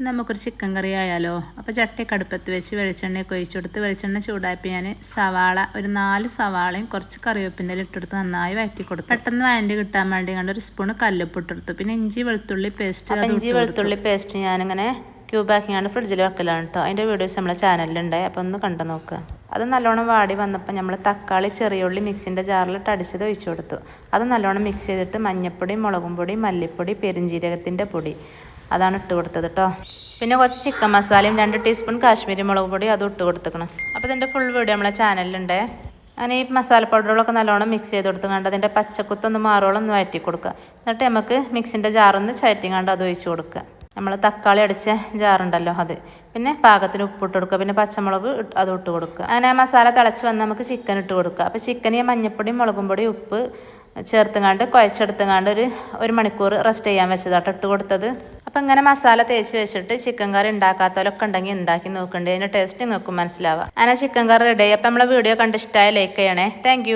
നമുക്കൊരു ചിക്കൻ കറി ആയാലോ. അപ്പോൾ ചട്ടിയൊക്കെ അടുപ്പത്ത് വെച്ച് വെളിച്ചെണ്ണയൊക്കെ ഒഴിച്ചു കൊടുത്ത് വെളിച്ചെണ്ണ ചൂടായപ്പോൾ ഞാൻ സവാള ഒരു 4 സവാളയും കുറച്ച് കറിവേപ്പിൻ്റെ ഇട്ടെടുത്ത് നന്നായി വഴറ്റി കൊടുത്തു. പെട്ടെന്ന് വഴറ്റി കിട്ടാൻ വേണ്ടി കണ്ട് ഒരു സ്പൂണ് കല്ലുപ്പ് ഇട്ടെടുത്തു. പിന്നെ ഇഞ്ചി വെളുത്തുള്ളി പേസ്റ്റ് ഞാനിങ്ങനെ ക്യൂബാക്കിയാണ് ഫ്രിഡ്ജിൽ വെക്കലാണ് കേട്ടോ. അതിൻ്റെ വീഡിയോസ് നമ്മളെ ചാനലിലുണ്ട്, അപ്പോൾ ഒന്ന് കണ്ടു നോക്കുക. അത് നല്ലോണം വാടി വന്നപ്പോൾ നമ്മൾ തക്കാളി ചെറിയുള്ളി മിക്സിൻ്റെ ജാറിലിട്ട് അടിച്ചത് ഒഴിച്ചു കൊടുത്തു. അത് നല്ലോണം മിക്സ് ചെയ്തിട്ട് മഞ്ഞൾപ്പൊടി, മുളകും പൊടി, മല്ലിപ്പൊടി, പെരുംജീരകത്തിൻ്റെ പൊടി അതാണ് ഇട്ട് കൊടുത്തത് കേട്ടോ. പിന്നെ കുറച്ച് ചിക്കൻ മസാലയും 2 ടീസ്പൂൺ കാശ്മീരി മുളക് പൊടി അതും ഇട്ട് കൊടുത്തേക്കണം. അപ്പോൾ ഇതിൻ്റെ ഫുൾ വീഡിയോ നമ്മളെ ചാനലിലുണ്ട്. അങ്ങനെ ഈ മസാല പൗഡറുകളൊക്കെ നല്ലോണം മിക്സ് ചെയ്ത് കൊടുത്ത് കണ്ട് അതിൻ്റെ പച്ചക്കുത്തൊന്ന് മാറോളം ഒന്ന് വഴറ്റി കൊടുക്കുക. എന്നിട്ട് നമുക്ക് മിക്സിൻ്റെ ജാറൊന്ന് ചുഴറ്റി കണ്ട് അത് ഒഴിച്ച് കൊടുക്കുക. നമ്മൾ തക്കാളി അടിച്ച ജാറുണ്ടല്ലോ അത്. പിന്നെ പാകത്തിന് ഉപ്പിട്ട് കൊടുക്കുക. പിന്നെ പച്ചമുളക് അത് ഇട്ട് കൊടുക്കുക. അങ്ങനെ ആ മസാല തിളച്ച് വന്ന് നമുക്ക് ചിക്കൻ ഇട്ട് കൊടുക്കുക. അപ്പോൾ ചിക്കന് മഞ്ഞൾപ്പൊടി, മുളകും പൊടി, ഉപ്പ് ചേർത്തുങ്ങാണ്ട് കുഴച്ചെടുത്തുങ്ങാണ്ട് ഒരു മണിക്കൂർ റെസ്റ്റ് ചെയ്യാൻ വെച്ചതാട്ടോ ഇട്ട് കൊടുത്തത്. അപ്പം ഇങ്ങനെ മസാല തേച്ച് വെച്ചിട്ട് ചിക്കൻ കറി ഉണ്ടാക്കാത്തവരൊക്കെ ഉണ്ടെങ്കിൽ ഉണ്ടാക്കി നോക്കണ്ടേ. അതിൻ്റെ ടേസ്റ്റ് നിങ്ങൾക്കും മനസ്സിലാവാം. അങ്ങനെ ചിക്കൻ കറി റെഡി ആയി. അപ്പം നമ്മളെ വീഡിയോ കണ്ട് ഇഷ്ടമായ ലൈക്ക് ചെയ്യണേ. താങ്ക്